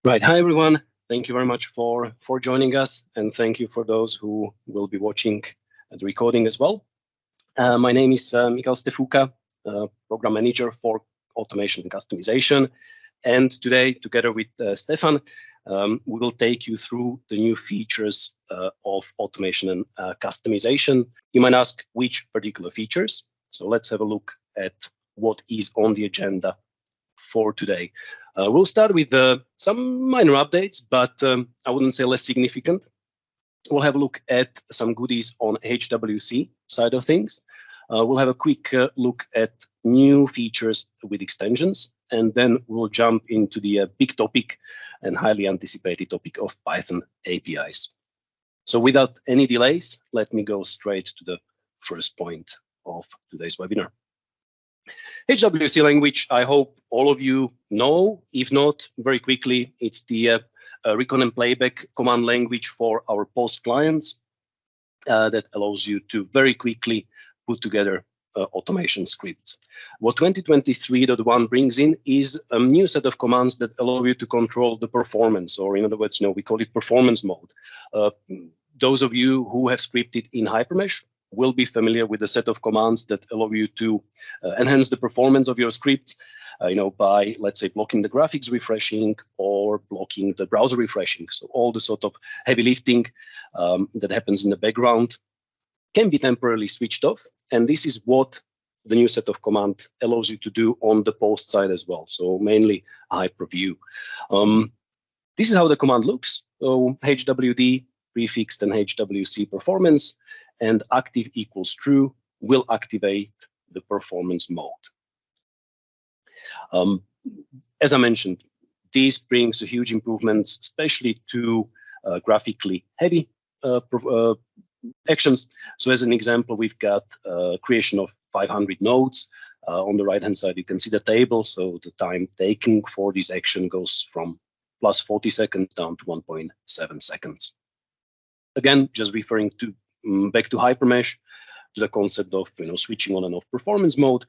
Right. Hi, everyone. Thank you very much for joining us, and thank you for those who will be watching the recording as well. My name is Michal Stefuka, Program Manager for Automation and Customization. And today, together with Stefan, we will take you through the new features of automation and customization. You might ask which particular features. So let's have a look at what is on the agenda for today. We'll start with some minor updates, but I wouldn't say less significant. We'll have a look at some goodies on HWC side of things. We'll have a quick look at new features with extensions, and then we'll jump into the big topic and highly anticipated topic of Python APIs. So without any delays, let me go straight to the first point of today's webinar. HWC language, I hope all of you know. If not, very quickly, it's the recon and playback command language for our post clients that allows you to very quickly put together automation scripts. What 2023.1 brings in is a new set of commands that allow you to control the performance, or in other words, we call it performance mode. Those of you who have scripted in HyperMesh will be familiar with a set of commands that allow you to enhance the performance of your scripts, by, let's say, blocking the graphics refreshing or blocking the browser refreshing. So all the sort of heavy lifting that happens in the background can be temporarily switched off. And this is what the new set of command allows you to do on the post side as well. So mainly HyperView. This is how the command looks. So HWD prefixed and HWC performance, and active equals true will activate the performance mode. As I mentioned, this brings a huge improvements, especially to graphically heavy actions. So as an example, we've got creation of 500 nodes. On the right-hand side, you can see the table. So the time taken for this action goes from plus 40 seconds down to 1.7 seconds. Again, just referring to back to HyperMesh, to the concept of switching on and off performance mode.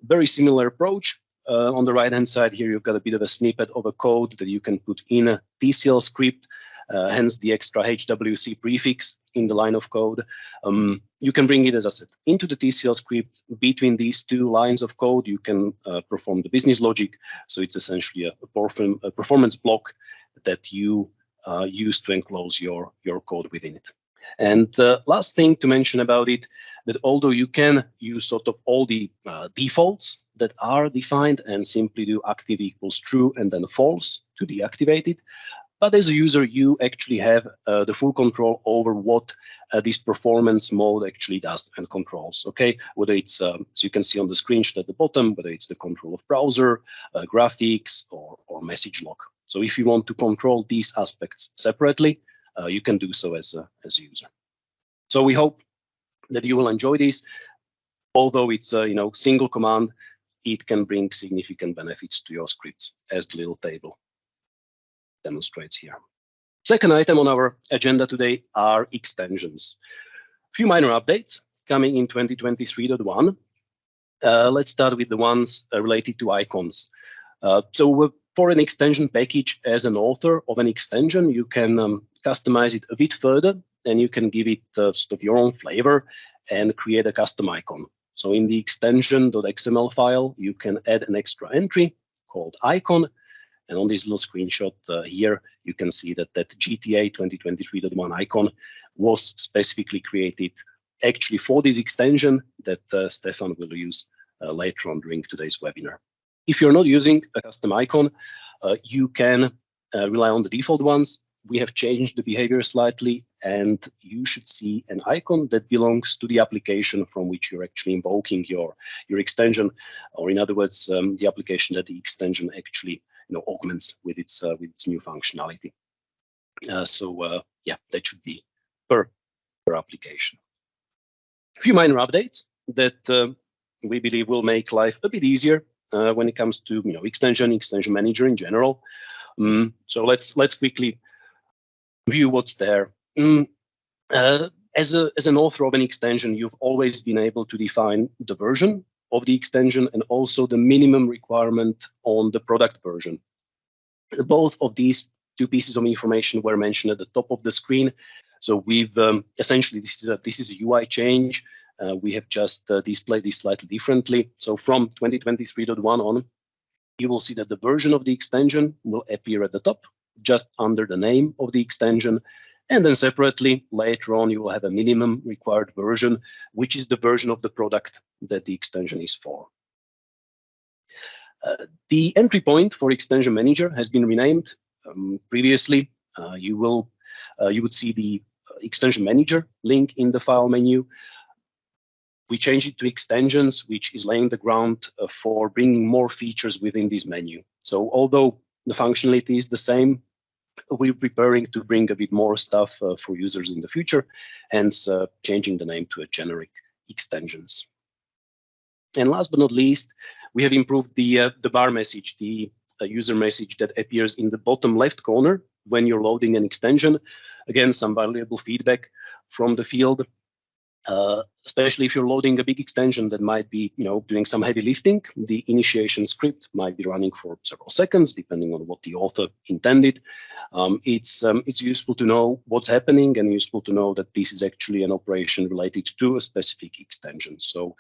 Very similar approach. On the right-hand side here, you've got a bit of a snippet of a code that you can put in a TCL script, hence the extra HWC prefix in the line of code. You can bring it, as I said, into the TCL script. Between these two lines of code, you can perform the business logic. So it's essentially a performance block that you use to enclose your code within it. And last thing to mention about it, that although you can use sort of all the defaults that are defined and simply do active equals true and then false to deactivate it, but as a user, you actually have the full control over what this performance mode actually does and controls. Okay, whether it's, so you can see on the screenshot at the bottom, whether it's the control of browser, graphics, or message log. So if you want to control these aspects separately, you can do so as a user. So we hope that you will enjoy this. Although it's a single command, it can bring significant benefits to your scripts, as the little table demonstrates here. Second item on our agenda today are extensions. A few minor updates coming in 2023.1. Let's start with the ones related to icons. So for an extension package, as an author of an extension, you can customize it a bit further, and you can give it sort of your own flavor and create a custom icon. So in the extension.xml file, you can add an extra entry called icon. And on this little screenshot here, you can see that GTA 2023.1 icon was specifically created actually for this extension that Stefan will use later on during today's webinar. If you're not using a custom icon, you can rely on the default ones. We have changed the behavior slightly, and you should see an icon that belongs to the application from which you're actually invoking your extension, or in other words, the application that the extension actually augments with its new functionality. Yeah, that should be per application. A few minor updates that we believe will make life a bit easier when it comes to extension manager in general. So let's quickly view what's there. As an author of an extension, you've always been able to define the version of the extension and also the minimum requirement on the product version. Both of these two pieces of information were mentioned at the top of the screen. So we've essentially, this is a UI change. We have just displayed this slightly differently. So from 2023.1 on, you will see that the version of the extension will appear at the top, just under the name of the extension. And then separately, later on, you will have a minimum required version, which is the version of the product that the extension is for. The entry point for Extension Manager has been renamed. Previously, you would see the Extension Manager link in the file menu. We changed it to extensions, which is laying the ground for bringing more features within this menu. So although the functionality is the same, we're preparing to bring a bit more stuff for users in the future, hence changing the name to a generic extensions. And last but not least, we have improved the bar message, the user message that appears in the bottom left corner when you're loading an extension. Again, some valuable feedback from the field. Especially if you're loading a big extension that might be, doing some heavy lifting, the initiation script might be running for several seconds, depending on what the author intended. It's useful to know what's happening and useful to know that this is actually an operation related to a specific extension. So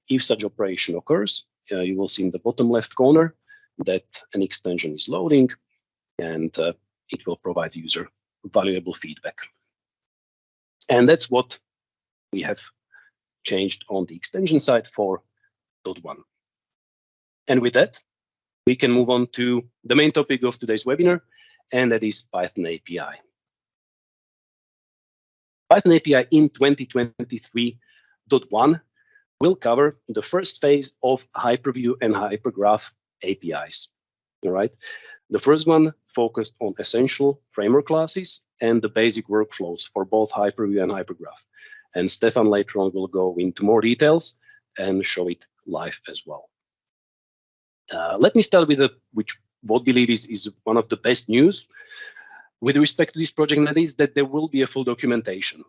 if such operation occurs, you will see in the bottom left corner that an extension is loading, and it will provide the user valuable feedback. And that's what we have changed on the extension side for .1. And with that, we can move on to the main topic of today's webinar, and that is Python API. Python API in 2023.1 will cover the first phase of HyperView and HyperGraph APIs. All right. The first one focused on essential framework classes and the basic workflows for both HyperView and HyperGraph. And Stefan later on will go into more details and show it live as well. Let me start with what we believe is one of the best news with respect to this project, and that is that there will be a full documentation.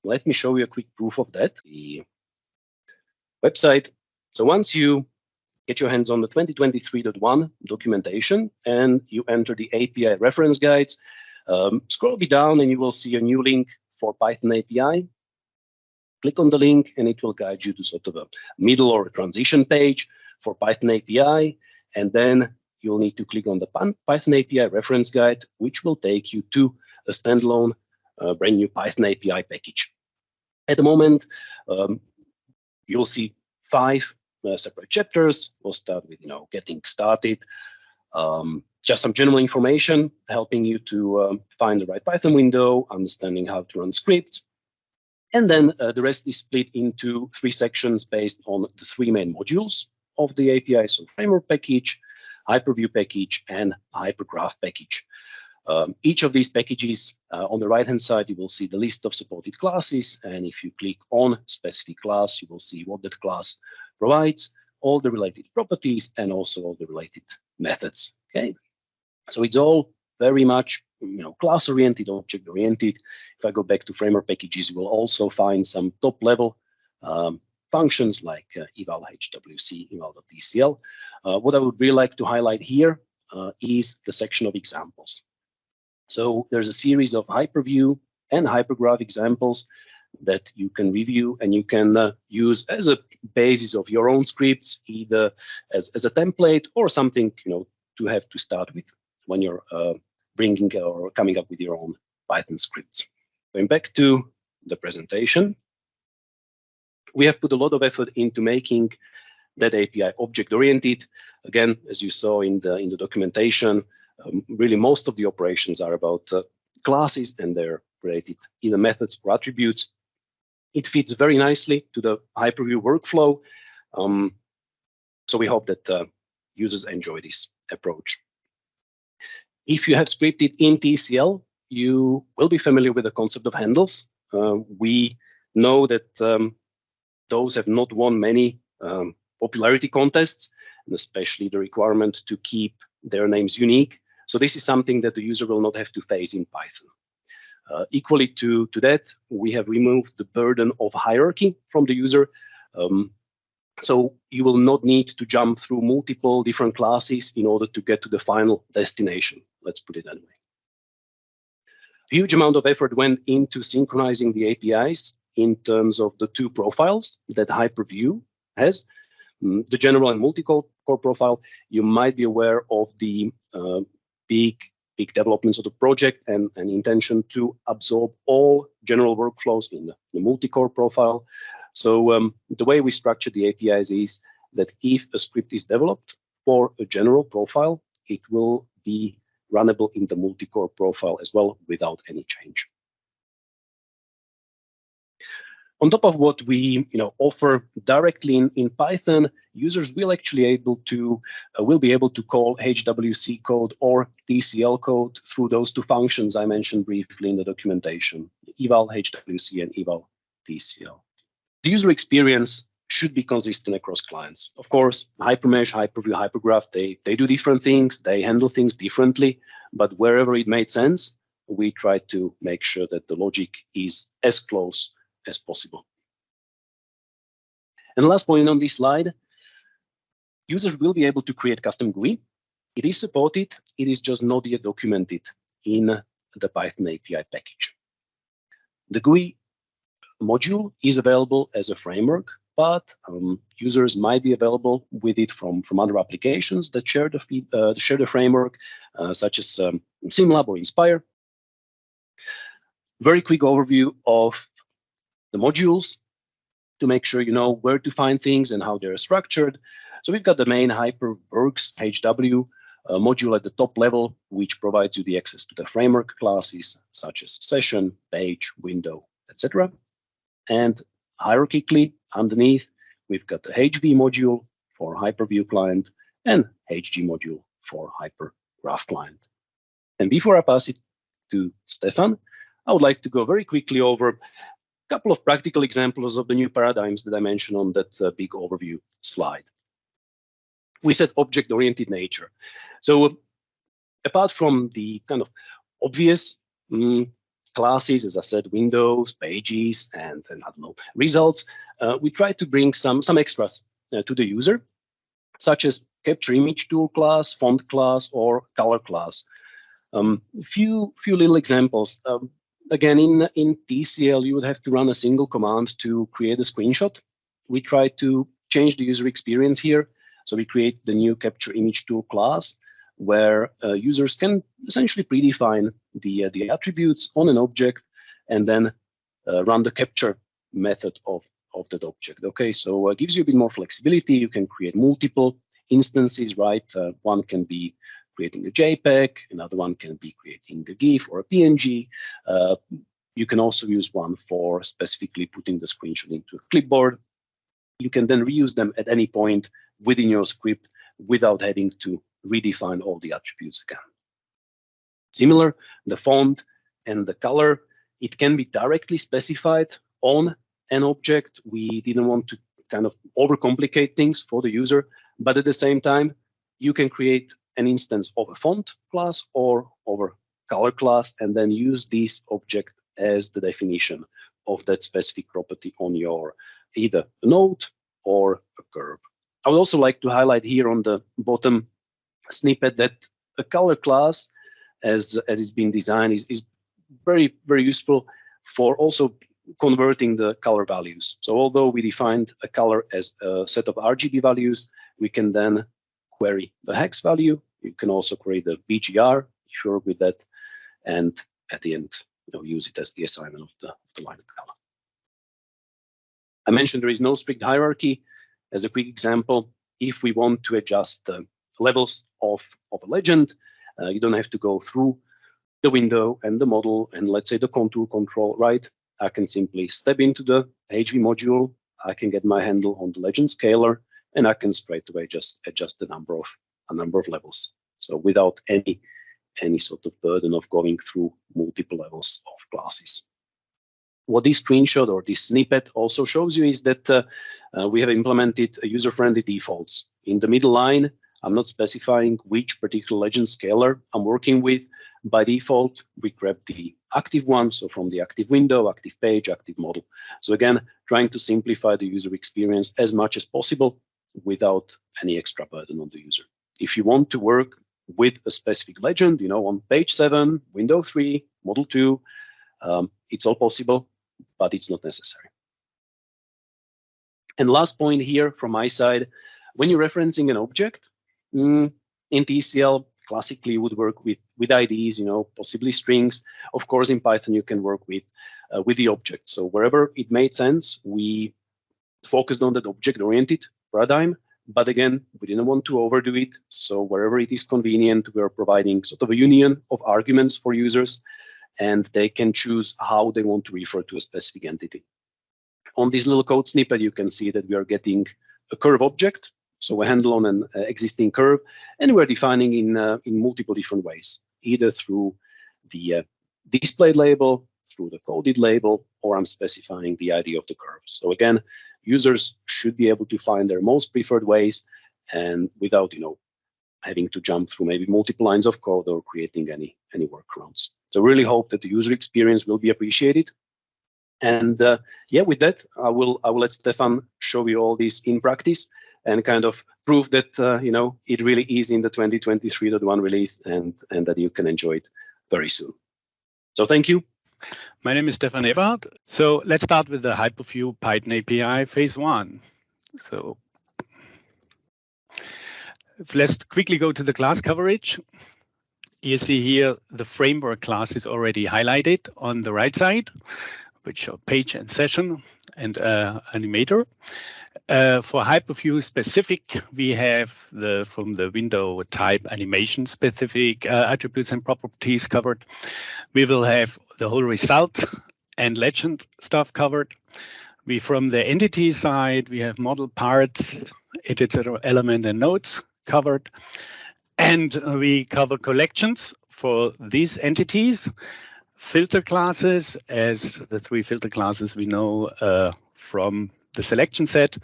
Let me show you a quick proof of that. The website. So once you get your hands on the 2023.1 documentation and you enter the API reference guides, scroll a bit down and you will see a new link for Python API. Click on the link and it will guide you to sort of a middle or a transition page for Python API. And then you'll need to click on the Python API reference guide, which will take you to a standalone brand new Python API package. At the moment, you'll see 5 separate chapters. We'll start with getting started, just some general information helping you to find the right Python window, understanding how to run scripts. And then the rest is split into 3 sections based on the 3 main modules of the API, so framework package, HyperView package, and HyperGraph package. Each of these packages, on the right-hand side, you will see the list of supported classes. And if you click on specific class, you will see what that class provides, all the related properties, and also all the related methods. Okay, so it's all very much class-oriented, object-oriented. If I go back to framework packages, you will also find some top-level functions like eval HWC, eval.tcl. What I would really like to highlight here is the section of examples. So there's a series of HyperView and HyperGraph examples that you can review and you can use as a basis of your own scripts, either as a template or something to have to start with when you're bringing or coming up with your own Python scripts. Going back to the presentation, we have put a lot of effort into making that API object-oriented. Again, as you saw in the documentation, really most of the operations are about classes and they're related either methods or attributes. It fits very nicely to the HyperView workflow. So we hope that users enjoy this approach. If you have scripted in TCL, you will be familiar with the concept of handles. We know that those have not won many popularity contests, and especially the requirement to keep their names unique. So this is something that the user will not have to face in Python. Equally to that, we have removed the burden of hierarchy from the user. So you will not need to jump through multiple different classes in order to get to the final destination. Let's put it that way. Huge amount of effort went into synchronizing the APIs in terms of the two profiles that HyperView has, the general and multi-core profile. You might be aware of the big developments of the project and an intention to absorb all general workflows in the multi-core profile. So the way we structure the APIs is that if a script is developed for a general profile, it will be runnable in the multi-core profile as well without any change. On top of what we offer directly in Python, users will actually will be able to call HWC code or TCL code through those two functions I mentioned briefly in the documentation, eval HWC and eval TCL. The user experience should be consistent across clients. Of course, HyperMesh, HyperView, HyperGraph, they do different things, they handle things differently, but wherever it made sense, we try to make sure that the logic is as close as possible. And the last point on this slide, users will be able to create custom GUI. It is supported, it is just not yet documented in the Python API package. The GUI module is available as a framework, but users might be available with it from other applications that share the framework, such as SimLab or Inspire. Very quick overview of the modules to make sure you know where to find things and how they're structured. So we've got the main HyperWorks HW module at the top level, which provides you the access to the framework classes such as session, page, window, etc. And hierarchically, underneath, we've got the HV module for HyperView client and HG module for HyperGraph client. And before I pass it to Stefan, I would like to go very quickly over a couple of practical examples of the new paradigms that I mentioned on that big overview slide. We said object-oriented nature. So apart from the kind of obvious classes, as I said, windows, pages, and I don't know, results, we try to bring some extras to the user, such as capture image tool class, font class, or color class. Few little examples. Again, in TCL, you would have to run a single command to create a screenshot. We try to change the user experience here. So we create the new capture image tool class, where users can essentially predefine the attributes on an object and then run the capture method of that object. Okay, so it gives you a bit more flexibility. You can create multiple instances, right? One can be creating a JPEG, another one can be creating a GIF or a PNG. You can also use one for specifically putting the screenshot into a clipboard. You can then reuse them at any point within your script without having to redefine all the attributes again. Similar, the font and the color, it can be directly specified on an object. We didn't want to kind of overcomplicate things for the user, but at the same time, you can create an instance of a font class or over color class and then use this object as the definition of that specific property on your either a node or a curve. I would also like to highlight here on the bottom snippet that a color class, as it's been designed, is very, very useful for also converting the color values. So although we defined a color as a set of RGB values, we can then query the hex value. You can also query the BGR if you're with that, and at the end, use it as the assignment of the line color. I mentioned there is no strict hierarchy. As a quick example, if we want to adjust the levels of a legend, you don't have to go through the window and the model and let's say the contour control, right? I can simply step into the HV module. I can get my handle on the legend scaler, and I can straight away just adjust a number of levels. So without any sort of burden of going through multiple levels of classes. What this screenshot or this snippet also shows you is that we have implemented user-friendly defaults. In the middle line, I'm not specifying which particular legend scaler I'm working with. By default, we grab the active one, so from the active window, active page, active model. So again, trying to simplify the user experience as much as possible without any extra burden on the user. If you want to work with a specific legend, on page 7, window 3, model 2. It's all possible, but it's not necessary. And last point here from my side, when you're referencing an object, in TCL, classically you would work with IDs, possibly strings. Of course, in Python, you can work with the object. So wherever it made sense, we focused on that object-oriented paradigm. But again, we didn't want to overdo it. So wherever it is convenient, we're providing sort of a union of arguments for users, and they can choose how they want to refer to a specific entity. On this little code snippet, you can see that we are getting a curve object, so a handle on an existing curve, and we're defining in multiple different ways, either through the displayed label, through the coded label, or I'm specifying the ID of the curve. So again, users should be able to find their most preferred ways, and without having to jump through maybe multiple lines of code or creating any workarounds. So really hope that the user experience will be appreciated. And yeah, with that, I will let Stefan show you all this in practice and kind of prove that it really is in the 2023.1 release and that you can enjoy it very soon. So thank you. My name is Stefan Eberhardt. So let's start with the HyperView Python API phase 1. So let's quickly go to the class coverage. You see here the framework class is already highlighted on the right side, which are page and session and animator. For HyperView specific, we have from the window type animation specific attributes and properties covered. We will have the whole result and legend stuff covered. From the entity side, we have model parts, editor element and nodes covered. And we cover collections for these entities, filter classes as the 3 filter classes we know from the selection set,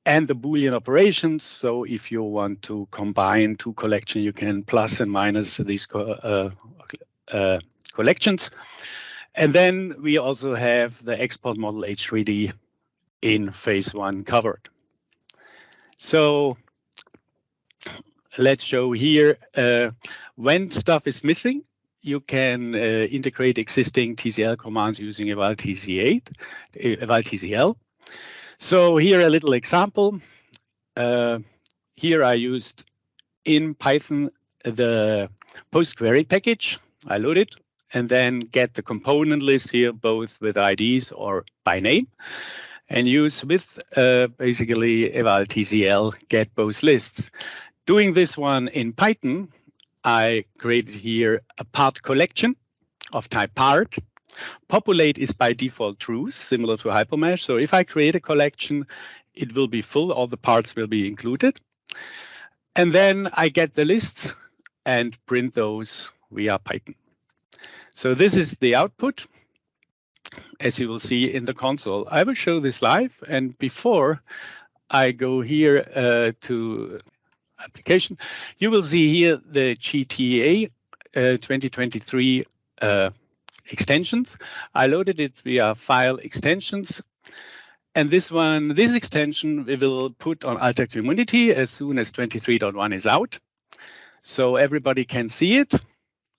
and the Boolean operations. So if you want to combine 2 collections, you can plus and minus these collections. And then we also have the export model H3D in phase 1 covered. So let's show here when stuff is missing, you can integrate existing TCL commands using eval TCL. So here a little example. Here I used in Python the post query package. I load it and then get the component list here, both with IDs or by name, and use with basically eval TCL get both lists. Doing this one in Python, I created here a part collection of type part. Populate is by default true, similar to HyperMesh. So if I create a collection, it will be full, all the parts will be included. And then I get the lists and print those via Python. So this is the output, as you will see in the console. I will show this live, and before I go here to application, you will see here the GTA 2023 extensions. I loaded it via file extensions. And this extension we will put on Alta Community as soon as 23.1 is out. So everybody can see it.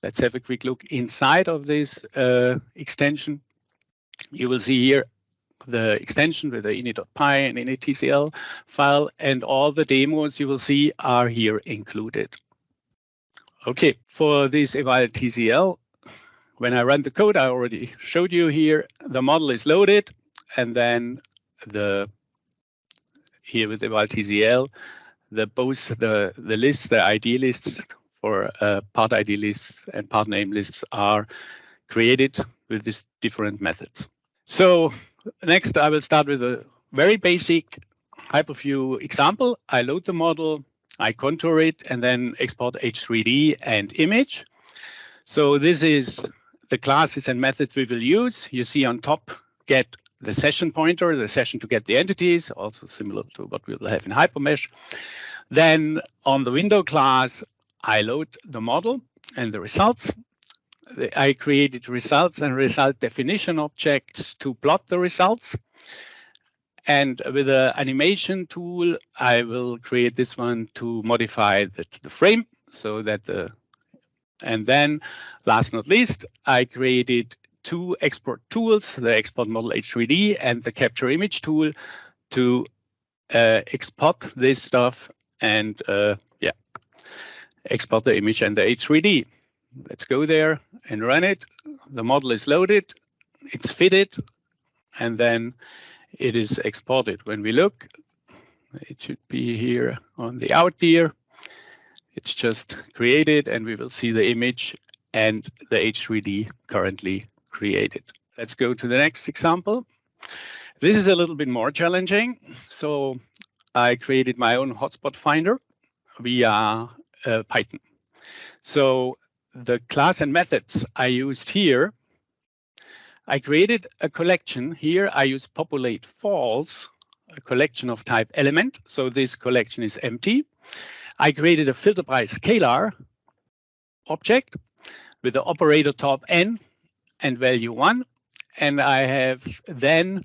Let's have a quick look inside of this extension. You will see here the extension with the ini.py and initTCL file, and all the demos you will see are here included. Okay, for this eval TCL, when I run the code, I already showed you here, the model is loaded, and then here with eval TCL, both the lists, the ID lists for part ID lists and part name lists are created with these different methods. So next, I will start with a very basic HyperView example. I load the model, I contour it, and then export H3D and image. So this is the classes and methods we will use. You see on top, get the session pointer, the session to get the entities, also similar to what we will have in HyperMesh. Then on the window class, I load the model and the results. I created results and result definition objects to plot the results. And with the animation tool, I will create this one to modify the frame. so that and then last not least, I created two export tools, the export model H3D and the capture image tool, to export this stuff and export the image and the H3D. Let's go there and run it. The model is loaded, it's fitted, and then it is exported. When we look, it should be here on the out tier. It's just created, and we will see the image and the H3D currently created. Let's go to the next example. This is a little bit more challenging. So I created my own hotspot finder via Python. So the class and methods I used here, I created a collection. Here I use populate false, a collection of type element. So this collection is empty. I created a filter by scalar object with the operator top n and value 1. And I have then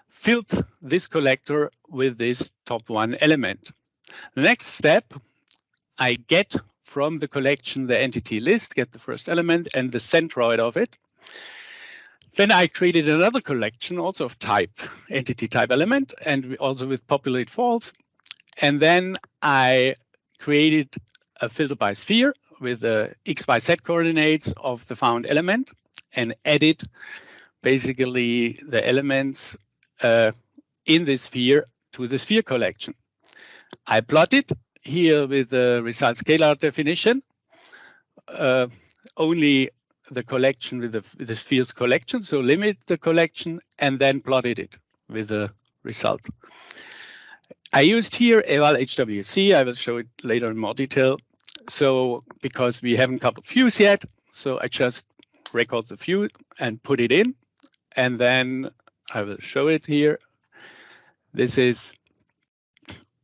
filled this collector with this top 1 element. The next step, I get from the collection the entity list, get the first element and the centroid of it. Then I created another collection also of type, entity type element, and also with populate false. And then I created a filter by sphere with the x, y, z coordinates of the found element and added basically the elements in this sphere to the sphere collection. I plotted here with the result scalar definition, only the collection with the spheres collection, so limit the collection and then plotted it with the result. I used here eval HWC. I will show it later in more detail. So because we haven't coupled views yet, so I just record the view and put it in, and then I will show it here. This is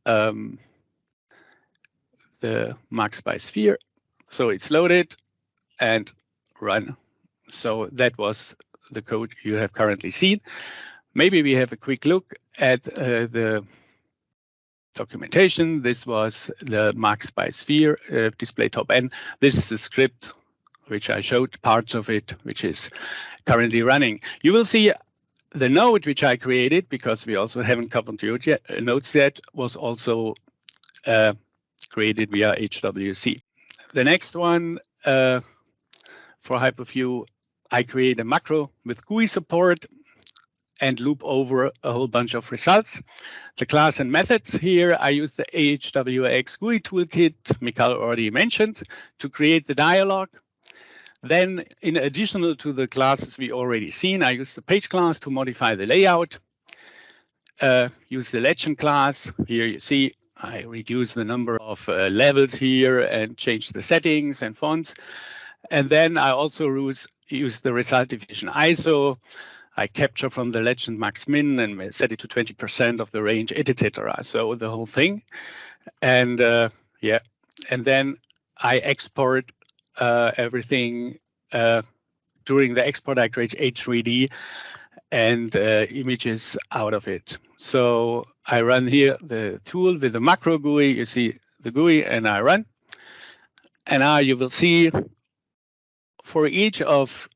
the max by sphere. So it's loaded and run. So that was the code you have currently seen. Maybe we have a quick look at the documentation. This was the max by sphere display top n. This is the script which I showed parts of it, which is currently running. You will see the node which I created, because we also haven't coupled nodes yet, was also created via HWC. The next one for HyperView, I create a macro with GUI support and loop over a whole bunch of results. The class and methods here, I use the AHWX GUI toolkit Mikhail already mentioned to create the dialog. Then, in addition to the classes we already seen, I use the page class to modify the layout. Use the legend class. Here you see I reduce the number of levels here and change the settings and fonts. And then I also use the result division ISO. I capture from the legend max min and set it to 20% of the range, etc. So the whole thing. And and then I export everything. During the export, I create H3D and images out of it. So I run here the tool with the macro GUI. You see the GUI and I run. And now you will see for each of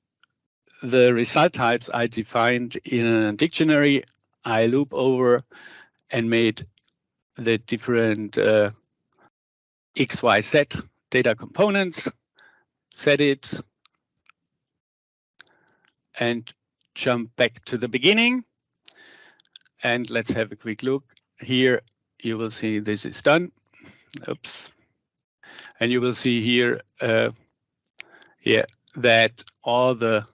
the result types I defined in a dictionary, I loop over and made the different X, Y, Z data components, set it, and jump back to the beginning. And let's have a quick look. Here you will see this is done. Oops. And you will see here, that all the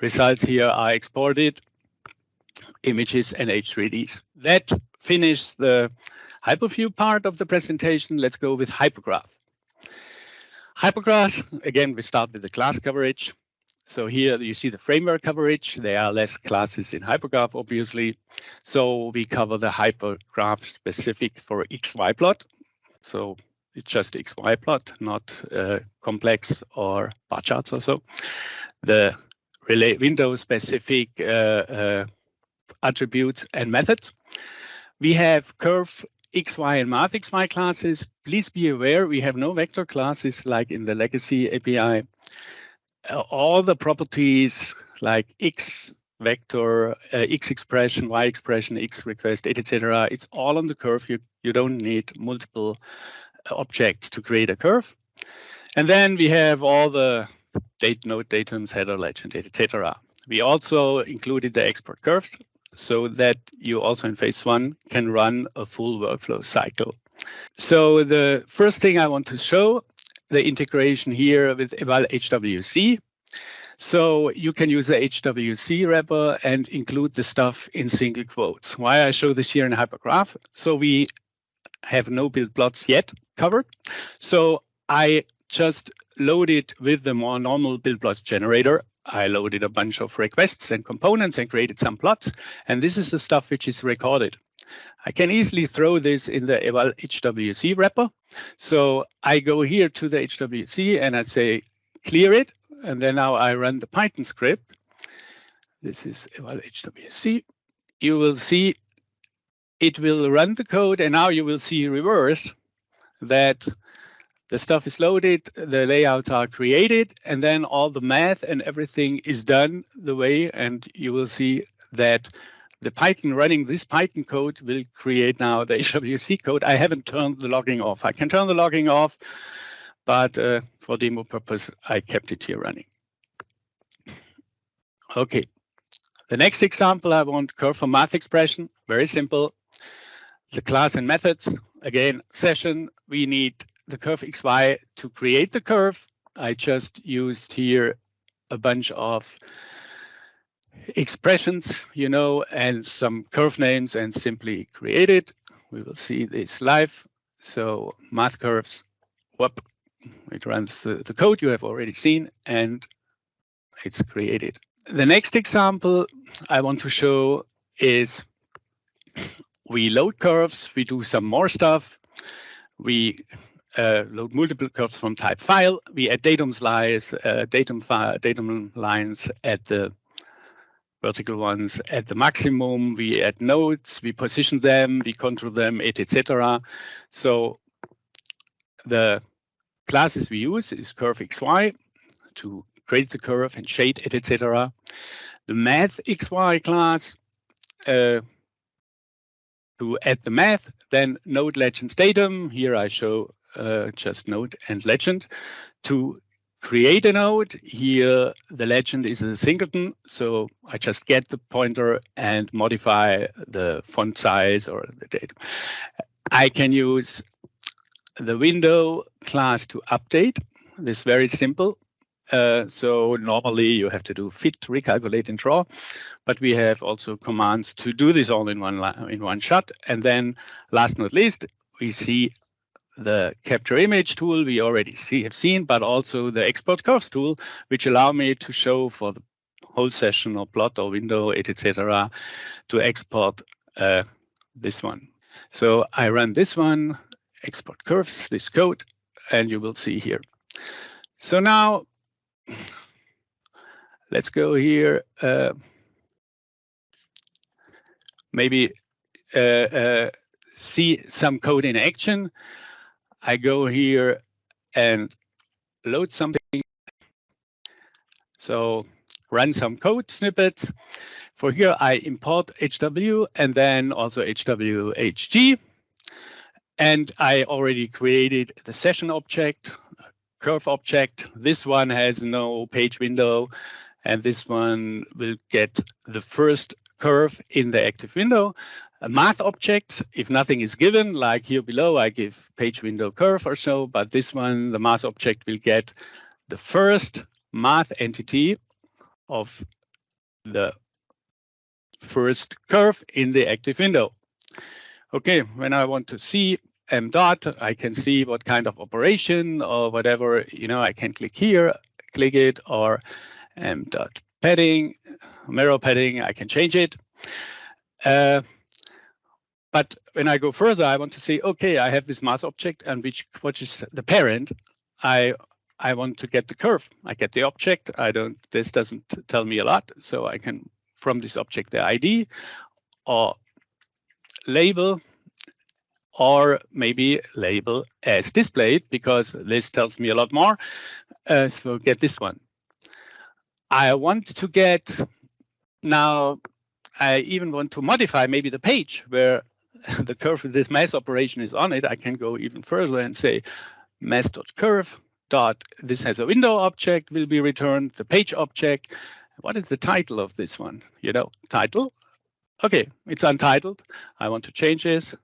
results here are exported, images and H3Ds. That finishes the HyperView part of the presentation. Let's go with HyperGraph. HyperGraph, again, we start with the class coverage. So here you see the framework coverage. There are less classes in HyperGraph, obviously. So we cover the HyperGraph specific for XY plot. So it's just XY plot, not complex or bar charts or so. The window specific attributes and methods. We have curve XY and math XY classes, please be aware we have no vector classes like in the legacy API. All the properties like X vector, X expression, Y expression, X request, etc. It's all on the curve. You don't need multiple objects to create a curve. And then we have all the date, node, datums, header, legend, etc. We also included the export curves so that you also in phase one can run a full workflow cycle. So the first thing I want to show, the integration here with eval HWC. So you can use the HWC wrapper and include the stuff in single quotes. Why I show this here in HyperGraph? So we have no build plots yet covered. So I just loaded with the more normal build plots generator. I loaded a bunch of requests and components and created some plots. And this is the stuff which is recorded. I can easily throw this in the eval HWC wrapper. So I go here to the HWC and I say, clear it. And then now I run the Python script. This is eval HWC. You will see it will run the code. And now you will see reverse that the stuff is loaded, the layouts are created, and then all the math and everything is done the way. And you will see that the Python running this Python code will create now the HWC code. I haven't turned the logging off. I can turn the logging off, but for demo purpose, I kept it here running. Okay, the next example, I want curve for math expression. Very simple. The class and methods, again, session, we need the curve XY to create the curve. I just used here a bunch of expressions, you know, and some curve names and simply create it. We will see this live. So math curves, whoop, it runs the code you have already seen and it's created. The next example I want to show is we load curves, we do some more stuff. We load multiple curves from type file. We add datum lines at the vertical ones at the maximum. We add nodes, we position them, we control them, etc. So the classes we use is curve XY to create the curve and shade it, etc. The math XY class to add the math, then node legends datum. Here I show just node and legend. To create a node, here the legend is a singleton, so I just get the pointer and modify the font size or the datum. I can use the window class to update. This is very simple. So normally you have to do fit, recalculate, and draw, but we have also commands to do this all in one shot. And then last but not least, we see the capture image tool we already have seen, but also the export curves tool, which allow me to show for the whole session or plot or window, etc., to export this one. So I run this one, export curves, this code, and you will see here. So now let's go here. Maybe see some code in action. I go here and load something. So run some code snippets. For here, I import HW and then also HWHG. And I already created the session object, curve object. This one has no page window, and this one will get the first curve in the active window. A math object, if nothing is given, like here below, I give page window curve or so, but this one, the math object will get the first math entity of the first curve in the active window. Okay, when I want to see m dot, I can see what kind of operation or whatever, you know, I can click here, click it, or m dot padding, mirror padding, I can change it. But when I go further, I want to say, okay, I have this math object and which is the parent. I want to get the curve. I get the object. This doesn't tell me a lot. So I can, from this object, the ID or label, or maybe label as displayed, because this tells me a lot more. So get this one. I want to get, now I even want to modify maybe the page where the curve with this math operation is on it. I can go even further and say math.curve. This has a window object will be returned, the page object. What is the title of this one? You know, title. Okay, it's untitled. I want to change this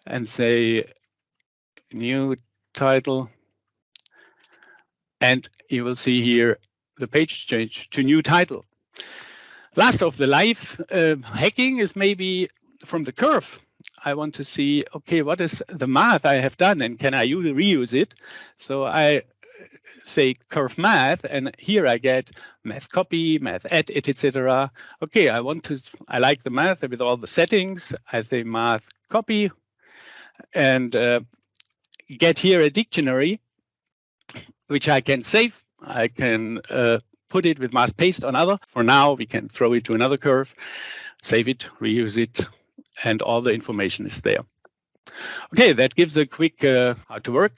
and say new title. And you will see here the page change to new title. Last of the live hacking is maybe from the curve. I want to see, okay, what is the math I have done and can I reuse it? So I say curve math, and here I get math copy, math edit, etc. Okay, I like the math with all the settings. I say math copy and get here a dictionary, which I can save. I can put it with math paste on other. For now, we can throw it to another curve, save it, reuse it, and all the information is there. Okay, that gives a quick how to work.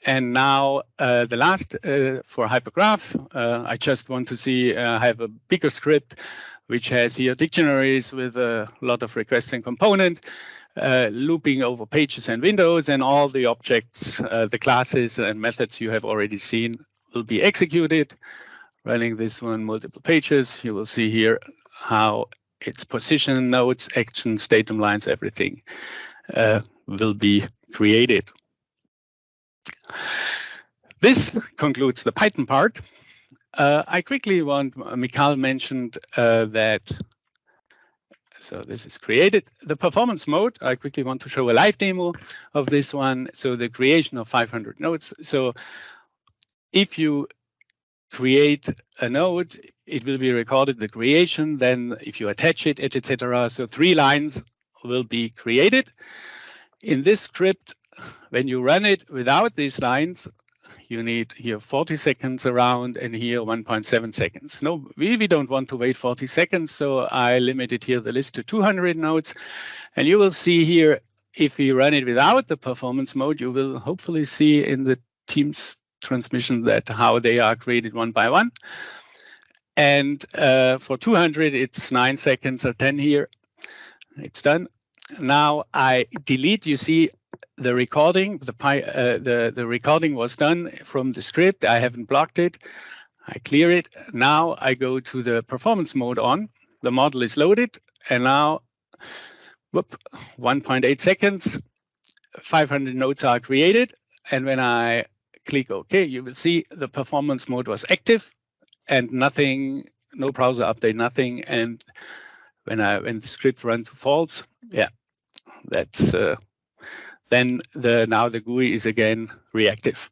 And now the last for HyperGraph, I just want to see I have a bigger script which has here dictionaries with a lot of requests and component, looping over pages and windows, and all the objects, the classes and methods you have already seen will be executed. Running this one multiple pages, you will see here how its position, nodes, actions, datum lines, everything will be created. This concludes the Python part. I quickly want, Mikhail mentioned that, so this is created. The performance mode, I quickly want to show a live demo of this one. So the creation of 500 nodes. So if you create a node, it will be recorded, the creation, then if you attach it, etc. So 3 lines will be created. In this script, when you run it without these lines, you need here 40 seconds around and here 1.7 seconds. No, we don't want to wait 40 seconds, so I limited here the list to 200 nodes. And you will see here, if we run it without the performance mode, you will hopefully see in the Teams transmission that how they are created one by one. And for 200, it's 9 seconds or 10 here. It's done. Now I delete, you see the recording, the recording was done from the script. I haven't blocked it. I clear it. Now I go to the performance mode on. The model is loaded. And now, whoop, 1.8 seconds, 500 nodes are created. And when I click OK, you will see the performance mode was active and nothing, no browser update, nothing. And when the script runs to false, yeah, that's then now the GUI is again reactive.